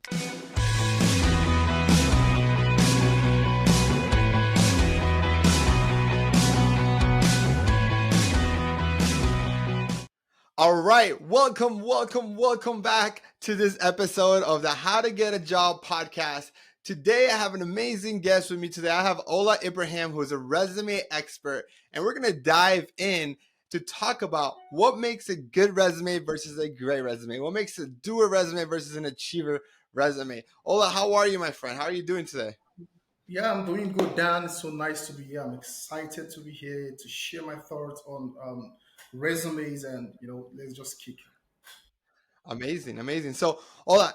All right, welcome back to this episode of the How to Get a Job podcast. Today, I have an amazing guest with me today. I have Ola Ibrahim, who is a resume expert, and we're going to dive in to talk about what makes a good resume versus a great resume. What makes a doer resume versus an achiever resume. Ola, how are you, my friend? How are you doing today? Yeah, I'm doing good, Dan. It's so nice to be here. I'm excited to be here to share my thoughts on resumes, and let's just kick. Amazing, amazing. So, Ola,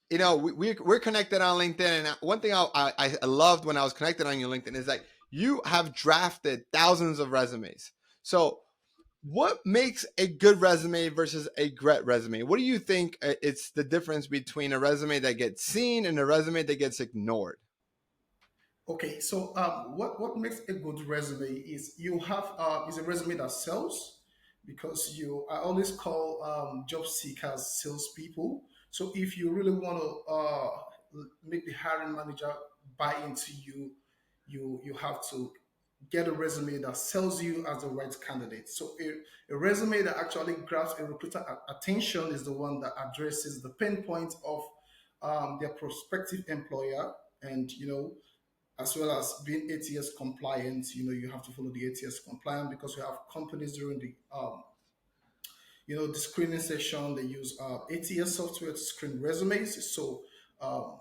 we're connected on LinkedIn, and one thing I loved when I was connected on your LinkedIn is that you have drafted thousands of resumes. So, what makes a good resume versus a great resume? What do you think it's the difference between a resume that gets seen and a resume that gets ignored? Okay, so what makes a good resume is you have is a resume that sells, because I always call job seekers salespeople. So if you really want to make the hiring manager buy into you, you have to get a resume that sells you as the right candidate. So a resume that actually grabs a recruiter attention is the one that addresses the pain point of their prospective employer, and as well as being ATS compliant. You have to follow the ATS compliant, because we have companies during the screening session. They use ATS software to screen resumes. So um,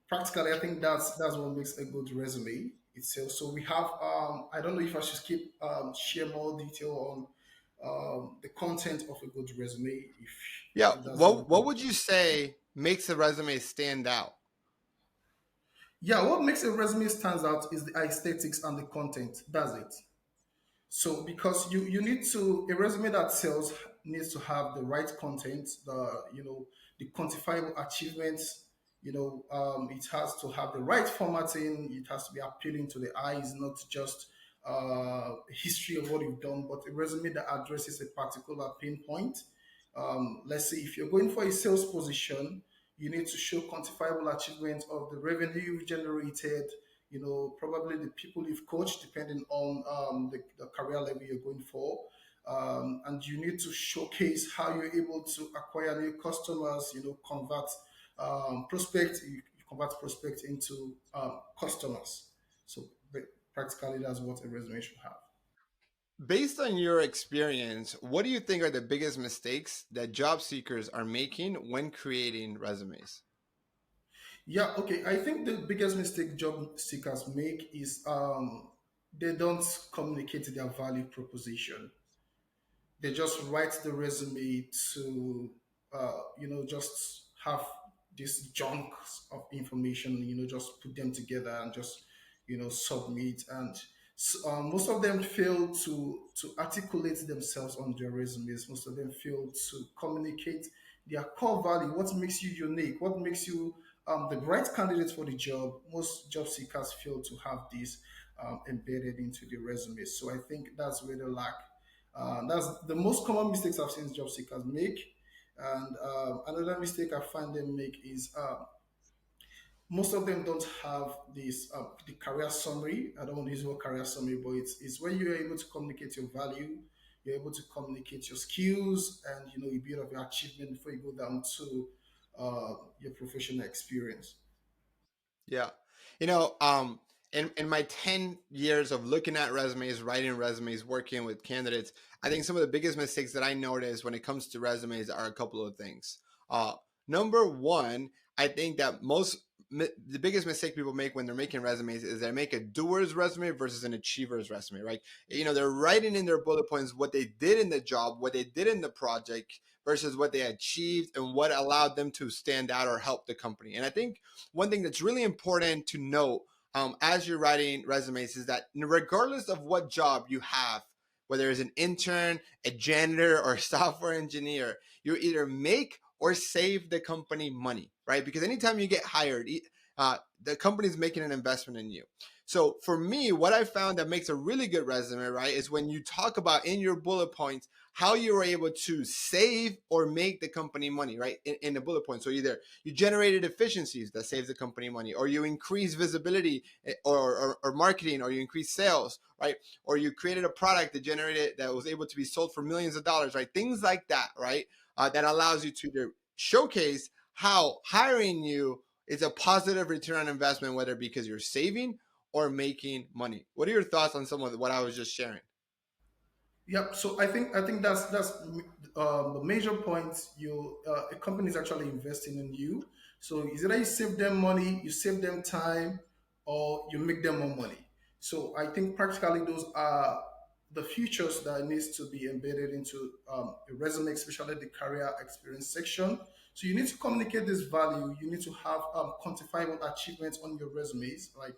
practically, I think that's what makes a good resume itself. So we have I don't know if I should keep share more detail on the content of a good resume, Yeah, if that's what okay. would you say makes a resume stand out? Yeah, what makes a resume stands out is the aesthetics and the content. That's it. So because you need to, a resume that sells needs to have the right content, the quantifiable achievements. It has to have the right formatting. It has to be appealing to the eyes, not just history of what you've done, but a resume that addresses a particular pain point. Let's say if you're going for a sales position, you need to show quantifiable achievement of the revenue you've generated, probably the people you've coached, depending on the career level you're going for. And you need to showcase how you're able to acquire new customers, convert you convert prospect into customers. So practically, that's what a resume should have. Based on your experience, what do you think are the biggest mistakes that job seekers are making when creating resumes? Yeah, okay. I think the biggest mistake job seekers make is they don't communicate their value proposition. They just write the resume to just have this junk of information, just put them together and just submit. And most of them fail to articulate themselves on their resumes. Most of them fail to communicate their core value. What makes you unique? What makes you the right candidate for the job? Most job seekers fail to have this embedded into the resume. So I think that's where they lack. That's the most common mistakes I've seen job seekers make. And another mistake I find them make is most of them don't have this the career summary. I don't want to use the word career summary, but it's when you're able to communicate your value, you're able to communicate your skills, and you build up your achievement before you go down to your professional experience. Yeah. In my 10 years of looking at resumes, writing resumes, working with candidates, I think some of the biggest mistakes that I notice when it comes to resumes are a couple of things. Uh, Number one, I think that the biggest mistake people make when they're making resumes is they make a doer's resume versus an achiever's resume, right? They're writing in their bullet points what they did in the job, what they did in the project versus what they achieved and what allowed them to stand out or help the company. And I think one thing that's really important to note as you're writing resumes is that regardless of what job you have, whether it's an intern, a janitor, or a software engineer, you either make or save the company money, right? Because anytime you get hired, the company's making an investment in you. So for me, what I found that makes a really good resume, right, is when you talk about in your bullet points how you were able to save or make the company money, right, in the bullet point. So either you generated efficiencies that saves the company money, or you increase visibility, or marketing, or you increase sales, right, or you created a product that generated that was able to be sold for millions of dollars, right, things like that, right, that allows you to showcase how hiring you is a positive return on investment, whether because you're saving or making money. What are your thoughts on some of what I was just sharing? Yep. So I think the major point. A company is actually investing in you. So is either you save them money, you save them time, or you make them more money. So I think practically those are the features that needs to be embedded into a resume, especially the career experience section. So you need to communicate this value. You need to have quantifiable achievements on your resumes. Like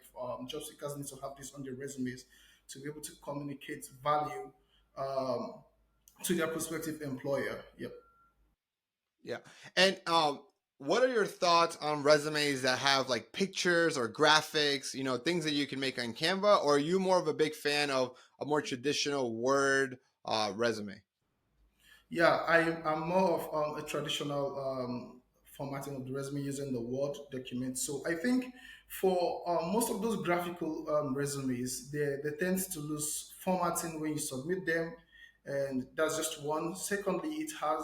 job seekers need to have this on their resumes to be able to communicate value um, to their prospective employer. Yep. Yeah. And what are your thoughts on resumes that have like pictures or graphics, things that you can make on Canva, or are you more of a big fan of a more traditional Word resume? Yeah, I'm more of a traditional formatting of the resume using the Word document. So I think for most of those graphical resumes, they tend to lose formatting when you submit them, and that's just one. Secondly, it has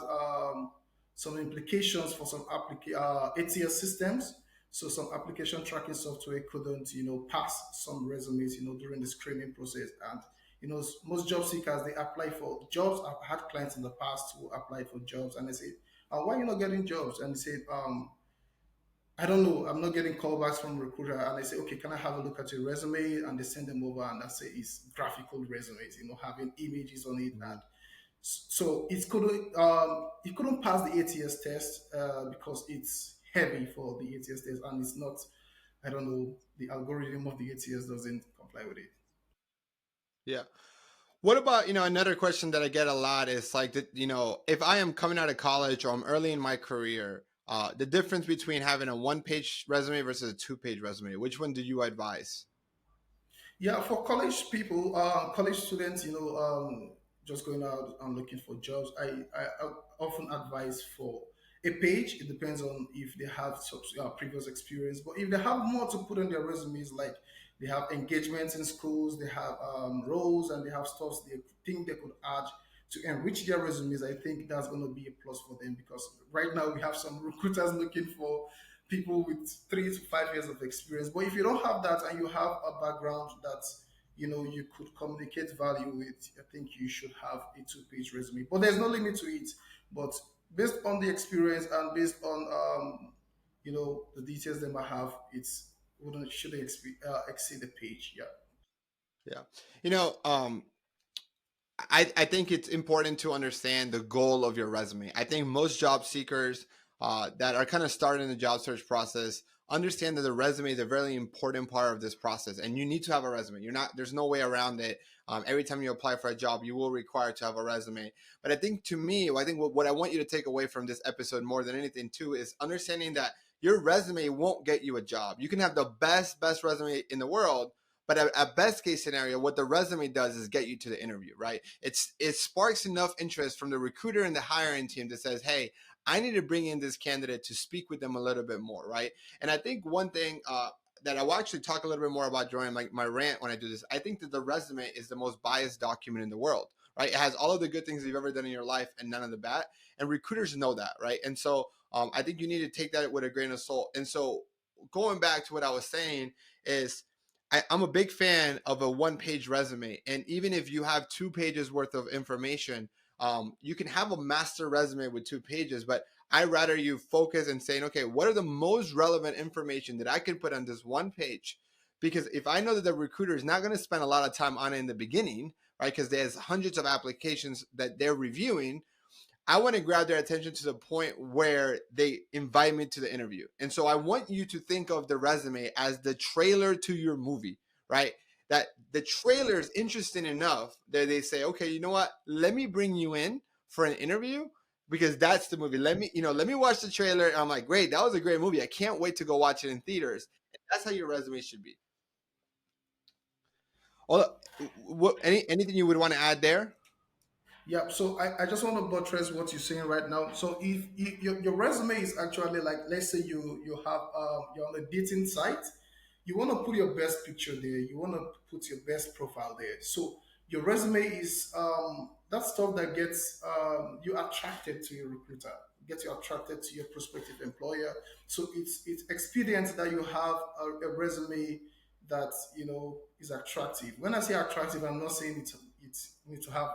some implications for some ATS systems. So some application tracking software couldn't, pass some resumes, during the screening process. And most job seekers, they apply for jobs. I've had clients in the past who applied for jobs, and they say, "Why are you not getting jobs?" And they say, "I don't know. I'm not getting callbacks from recruiter." And I say, "Okay, can I have a look at your resume?" And they send them over, and I say it's graphical resumes, having images on it. And Mhm. so it couldn't pass the ATS test because it's heavy for the ATS test, and it's not. I don't know. The algorithm of the ATS doesn't comply with it. Yeah. What about, another question that I get a lot is like, if I am coming out of college or I'm early in my career, the difference between having a one-page resume versus a two-page resume, which one do you advise? Yeah, for college people, college students, just going out and looking for jobs, I often advise for a page. It depends on if they have some previous experience, but if they have more to put on their resumes, like they have engagements in schools, they have roles, and they have stuff they think they could add to enrich their resumes, I think that's going to be a plus for them because right now we have some recruiters looking for people with 3 to 5 years of experience. But if you don't have that and you have a background that you could communicate value with, I think you should have a two-page resume. But there's no limit to it. But based on the experience and based on the details they might have, it's wouldn't shouldn't exceed a page. Yeah. Yeah. You know, um, I think it's important to understand the goal of your resume. I think most job seekers that are kind of starting the job search process understand that the resume is a very important part of this process, and you need to have a resume. You're not There's no way around it. Every time you apply for a job, you will require to have a resume. But I think to me, I think what I want you to take away from this episode more than anything too is understanding that your resume won't get you a job. You can have the best resume in the world, but at best case scenario, what the resume does is get you to the interview, right? It sparks enough interest from the recruiter and the hiring team that says, "Hey, I need to bring in this candidate to speak with them a little bit more," right? And I think one thing that I will actually talk a little bit more about during my rant when I do this. I think that the resume is the most biased document in the world, right? It has all of the good things you've ever done in your life and none of the bad, and recruiters know that, right? And so I think you need to take that with a grain of salt. And so going back to what I was saying is I'm a big fan of a one page resume. And even if you have 2 pages worth of information, you can have a master resume with 2 pages. But I'd rather you focus and saying, okay, what are the most relevant information that I can put on this one page? Because if I know that the recruiter is not going to spend a lot of time on it in the beginning, right? Because there's hundreds of applications that they're reviewing, I want to grab their attention to the point where they invite me to the interview. And so I want you to think of the resume as the trailer to your movie, right? That the trailer is interesting enough that they say, okay, you know what? Let me bring you in for an interview because that's the movie. Let me watch the trailer. And I'm like, great, that was a great movie. I can't wait to go watch it in theaters. And that's how your resume should be. Well, what anything you would want to add there? Yeah, so I just want to buttress what you're saying right now. So if your resume is actually like, let's say you have you're on a dating site, you want to put your best picture there. You want to put your best profile there. So your resume is that stuff that gets you attracted to your recruiter, gets you attracted to your prospective employer. So it's expedient that you have a resume that is attractive. When I say attractive, I'm not saying it's need to have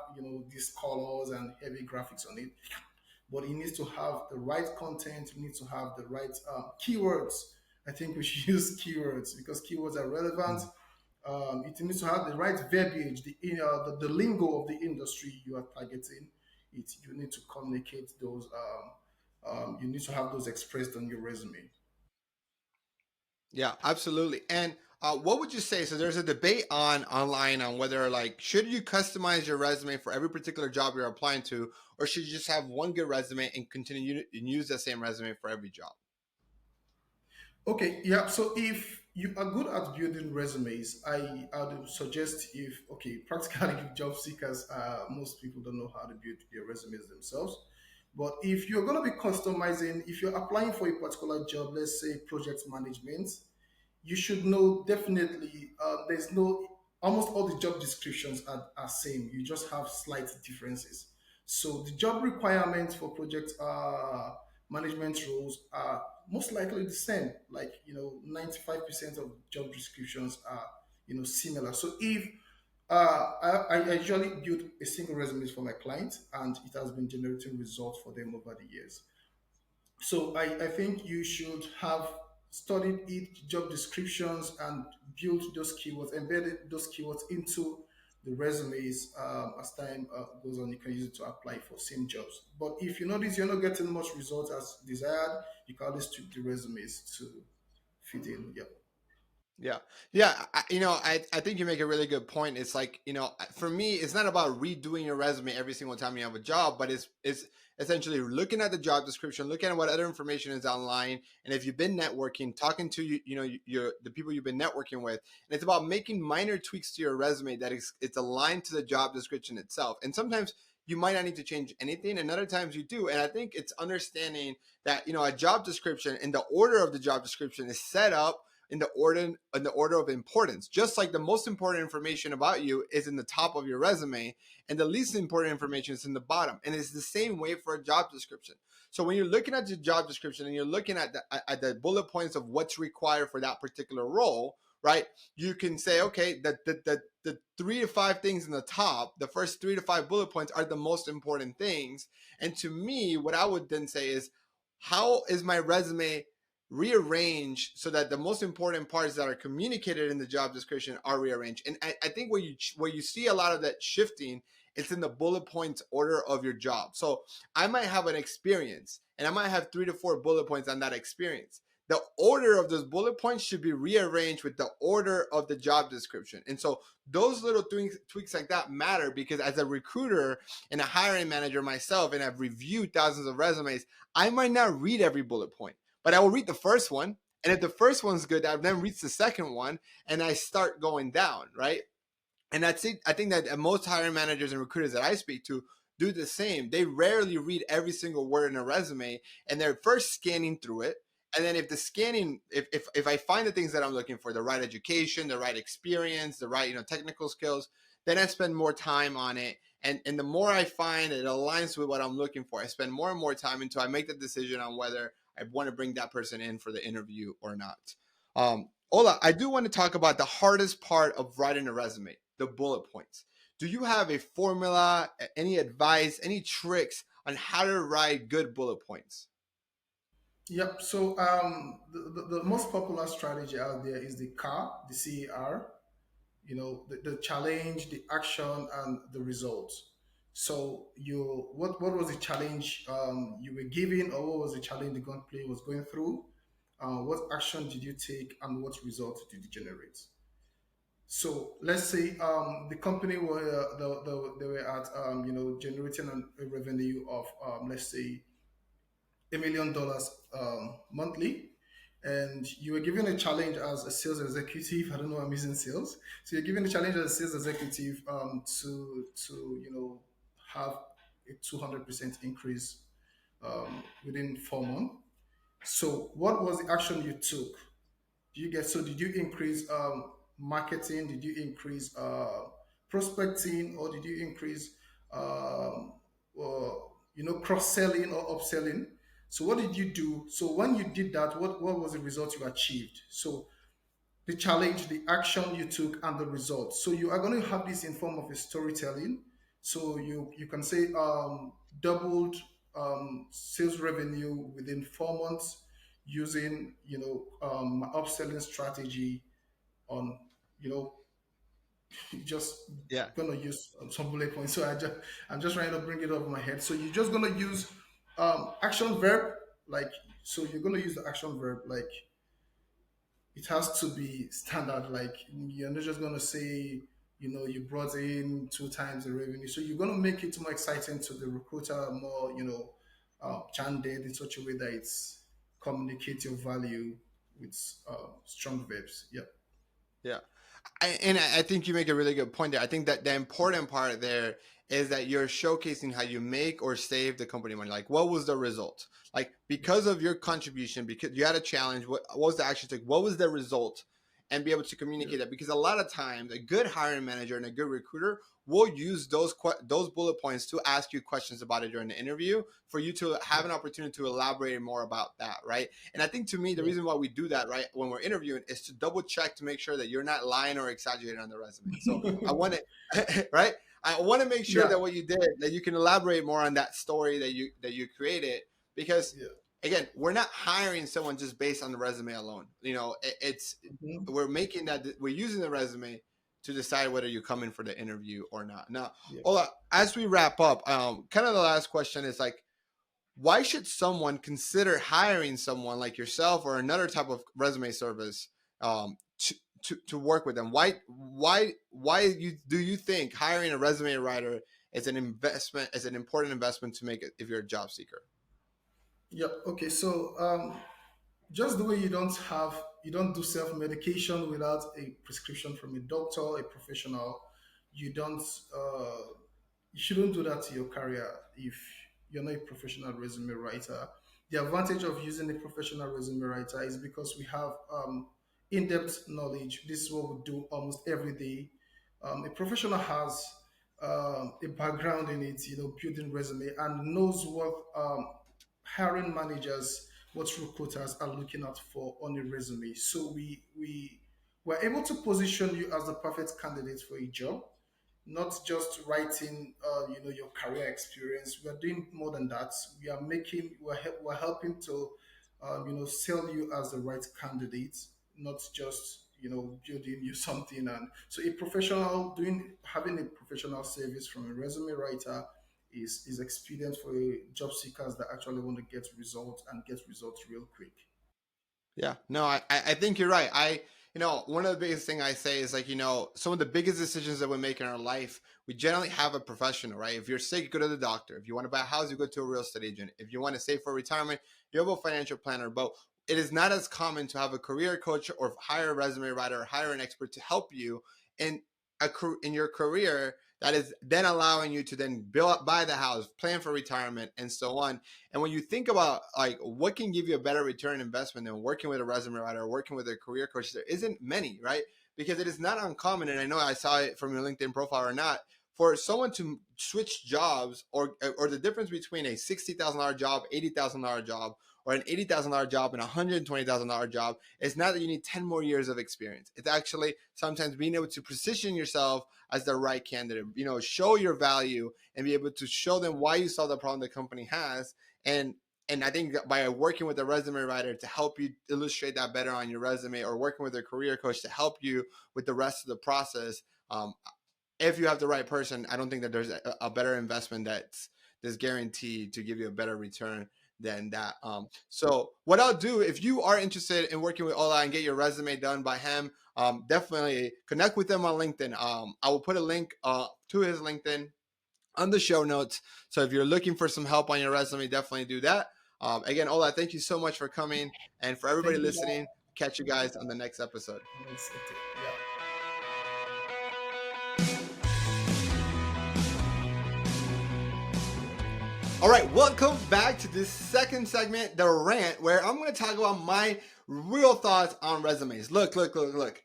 these colors and heavy graphics on it, but it needs to have the right content. You need to have the right keywords. I think we should use keywords because keywords are relevant. It needs to have the right verbiage, the lingo of the industry you are targeting. You need to communicate those. You need to have those expressed on your resume. Yeah, absolutely. And what would you say? So there's a debate on online on whether like should you customize your resume for every particular job you're applying to, or should you just have one good resume and continue and use the same resume for every job? Okay, yeah. So if you are good at building resumes, I would suggest if practically job seekers, most people don't know how to build their resumes themselves. But if you're going to be customizing, if you're applying for a particular job, let's say project management, you should know definitely there's no almost all the job descriptions are same. You just have slight differences. So the job requirements for project management roles are most likely the same. Like 95% of job descriptions are similar. So if I usually build a single resume for my clients, and it has been generating results for them over the years. So I think you should have studied each job descriptions and built those keywords, embedded those keywords into the resumes. As time goes on, you can use it to apply for same jobs. But if you notice you're not getting much results as desired, you can always tweak the resumes to fit in. Yeah. Yeah. Yeah. I think you make a really good point. It's like, for me, it's not about redoing your resume every single time you have a job, but it's essentially looking at the job description, looking at what other information is online. And if you've been networking, talking to the people you've been networking with, and it's about making minor tweaks to your resume that it's aligned to the job description itself. And sometimes you might not need to change anything, and other times you do. And I think it's understanding that, a job description and the order of the job description is set up in the order of importance. Just like the most important information about you is in the top of your resume, and the least important information is in the bottom. And it's the same way for a job description. So when you're looking at your job description and you're looking at the bullet points of what's required for that particular role, right? You can say, okay, the 3 to 5 things in the top, the first 3 to 5 bullet points are the most important things. And to me, what I would then say is, how is my resume rearrange so that the most important parts that are communicated in the job description are rearranged? And I think where you see a lot of that shifting, it's in the bullet points order of your job. So I might have an experience and I might have 3 to 4 bullet points on that experience. The order of those bullet points should be rearranged with the order of the job description. And so those little tweaks like that matter, because as a recruiter and a hiring manager myself, and I've reviewed thousands of resumes, I might not read every bullet point, but I will read the first one. And if the first one's good, I then read the second one and I start going down, right? And that's it. I think that most hiring managers and recruiters that I speak to do the same. They rarely read every single word in a resume, and they're first scanning through it. And then if the scanning, if I find the things that I'm looking for, the right education, the right experience, the right technical skills, then I spend more time on it. And the more I find it aligns with what I'm looking for, I spend more and more time until I make the decision on whether I want to bring that person in for the interview or not. Ola, I do want to talk about the hardest part of writing a resume, the bullet points. Do you have a formula, any advice, any tricks on how to write good bullet points? Yep. So the most popular strategy out there is the CAR, the CAR. The challenge, the action, and the results. So what was the challenge you were given, or what was the challenge the gunplay was going through? What action did you take, and what results did you generate? So let's say the company they were at generating a revenue of let's say $1 million monthly, and you were given a challenge as a sales executive. I don't know, I'm using sales. So you're given a challenge as a sales executive to have a 200% increase within 4 months. So what was the action you took? Do you get so? Did you increase marketing? Did you increase prospecting, or did you increase cross selling or upselling? So what did you do? So when you did that, what was the result you achieved? So the challenge, the action you took, and the result. So you are going to have this in form of a storytelling. So you can say doubled sales revenue within 4 months using my upselling strategy on you know just Yeah. gonna use some bullet points. So I'm just trying to bring it up in my head. So you're just gonna use action verb like so you're gonna use the action verb like it has to be standard. Like you're not just gonna say, you brought in two times the revenue. So you're gonna make it more exciting to the recruiter, more, candid in such a way that it's communicate your value with strong verbs. Yeah. Yeah. And I think you make a really good point there. I think that the important part there is that you're showcasing how you make or save the company money. Like, what was the result? Like, because of your contribution, because you had a challenge, what was the action take? What was the result? And be able to Yeah. communicate that. Because a lot of times, a good hiring manager and a good recruiter will use those bullet points to ask you questions about it during the interview for you to have Yeah. an opportunity to elaborate more about that, right? And I think to me, the Yeah. reason why we do that, right, when we're interviewing is to double check to make sure that you're not lying or exaggerating on the resume. So I want to, right? I want to make sure Yeah. that what you did, that you can elaborate more on that story that you created, because Yeah. again, we're not hiring someone just based on the resume alone. It's Mhm. we're making that we're using the resume to decide whether you come in for the interview or not. Now, Yeah. Ola, as we wrap up, kind of the last question is like, why should someone consider hiring someone like yourself or another type of resume service to work with them? Why do you think hiring a resume writer is an investment, is an important investment to make it if you're a job seeker? Yeah. Okay. So just the way you don't do self medication without a prescription from a doctor, a professional. You don't you shouldn't do that to your career if you're not a professional resume writer. The advantage of using a professional resume writer is because we have in-depth knowledge. This is what we do almost every day. A professional has a background in it, building resume, and knows what hiring managers, what recruiters are looking out for on a resume. So we're able to position you as the perfect candidate for a job, not just writing, your career experience. We are doing more than that. We're helping to, sell you as the right candidate, not just building you something. And so, a professional doing having a professional service from a resume writer is expedient for job seekers that actually want to get results and get results real quick. Yeah, no, I think you're right. One of the biggest thing I say is like, some of the biggest decisions that we make in our life, we generally have a professional, right? If you're sick, you go to the doctor. If you want to buy a house, you go to a real estate agent. If you want to save for retirement, you have a financial planner. But it is not as common to have a career coach or hire a resume writer or hire an expert to help you in in your career that is then allowing you to then buy the house, plan for retirement, and so on. And when you think about like what can give you a better return on investment than working with a resume writer or working with a career coach, there isn't many, right? Because it is not uncommon, and I know I saw it from your LinkedIn profile or not, for someone to switch jobs or the difference between a $60,000 job, $80,000 job, or an $80,000 job and a $120,000 job is not that you need 10 more years of experience. It's actually sometimes being able to position yourself as the right candidate, show your value and be able to show them why you solve the problem the company has. And I think that by working with a resume writer to help you illustrate that better on your resume, or working with a career coach to help you with the rest of the process, if you have the right person, I don't think that there's a better investment that's guaranteed to give you a better return than that. So what I'll do, if you are interested in working with Ola and get your resume done by him, definitely connect with him on LinkedIn. I will put a link to his LinkedIn on the show notes. So if you're looking for some help on your resume, definitely do that. Again, Ola, thank you so much for coming, and for everybody Thank you. listening. Catch you guys on the next episode. Yeah. All right, welcome back to this second segment, the rant, where I'm going to talk about my real thoughts on resumes. Look.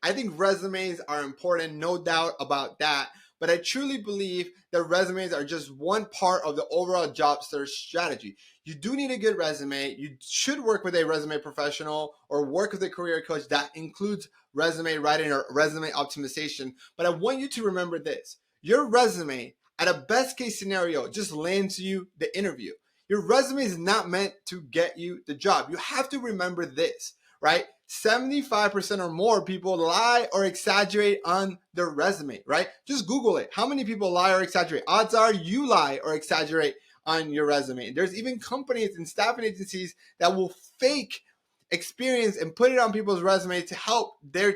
I think resumes are important, no doubt about that. But I truly believe that resumes are just one part of the overall job search strategy. You do need a good resume. You should work with a resume professional or work with a career coach that includes resume writing or resume optimization. But I want you to remember this: your resume, at a best case scenario, just lands you the interview. Your resume is not meant to get you the job. You have to remember this, right? 75% or more people lie or exaggerate on their resume, right? Just Google it. How many people lie or exaggerate? Odds are you lie or exaggerate on your resume. There's even companies and staffing agencies that will fake experience and put it on people's resume to help their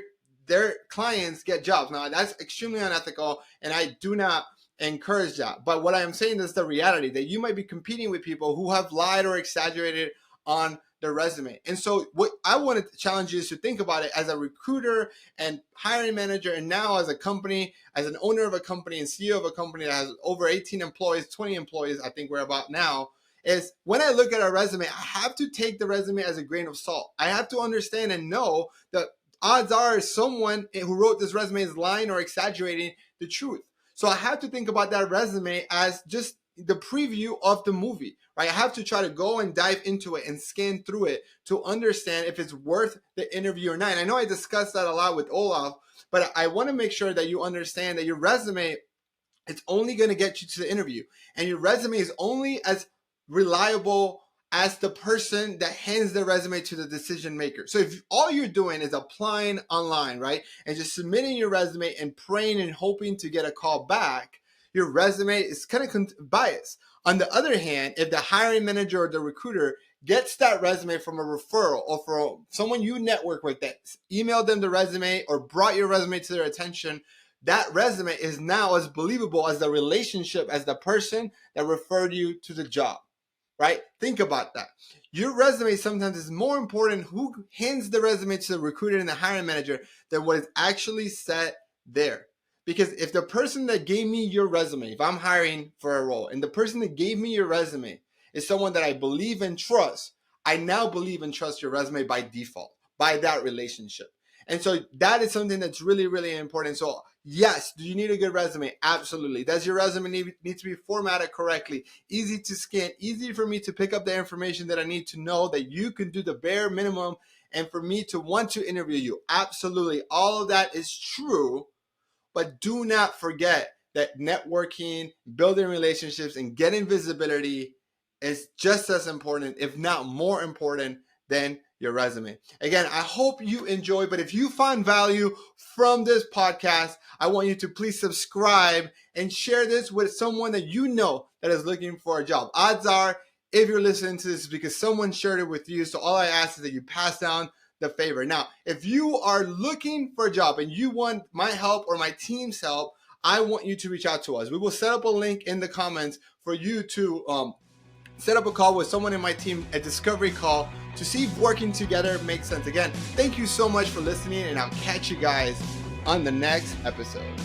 clients get jobs. Now, that's extremely unethical, and I do not encourage that. But what I am saying is the reality that you might be competing with people who have lied or exaggerated on their resume. And so what I want to challenge you is to think about it as a recruiter and hiring manager, and now as a company, as an owner of a company and CEO of a company that has over 18 employees, 20 employees, I think we're about now, is when I look at a resume, I have to take the resume as a grain of salt. I have to understand and know that odds are someone who wrote this resume is lying or exaggerating the truth. So I have to think about that resume as just the preview of the movie, right? I have to try to go and dive into it and scan through it to understand if it's worth the interview or not. And I know I discussed that a lot with Olaf, but I want to make sure that you understand that your resume, it's only going to get you to the interview. And your resume is only as reliable as the person that hands the resume to the decision maker. So if all you're doing is applying online, right, and just submitting your resume and praying and hoping to get a call back, your resume is kind of biased. On the other hand, if the hiring manager or the recruiter gets that resume from a referral or from someone you network with that emailed them the resume or brought your resume to their attention, that resume is now as believable as the relationship as the person that referred you to the job, right? Think about that. Your resume sometimes is more important who hands the resume to the recruiter and the hiring manager than what is actually said there. Because if the person that gave me your resume, if I'm hiring for a role, and the person that gave me your resume is someone that I believe and trust, I now believe and trust your resume by default, by that relationship. And so that is something that's really, really important. So yes, do you need a good resume? Absolutely. Does your resume need to be formatted correctly? Easy to scan, easy for me to pick up the information that I need to know that you can do the bare minimum and for me to want to interview you? Absolutely. All of that is true. But do not forget that networking, building relationships, and getting visibility is just as important, if not more important, than your resume. Again, I hope you enjoy, but if you find value from this podcast, I want you to please subscribe and share this with someone that you know that is looking for a job. Odds are, if you're listening to this, because someone shared it with you. So all I ask is that you pass down the favor. Now, if you are looking for a job and you want my help or my team's help, I want you to reach out to us. We will set up a link in the comments for you to set up a call with someone in my team, a discovery call, to see if working together makes sense. Again, thank you so much for listening, and I'll catch you guys on the next episode.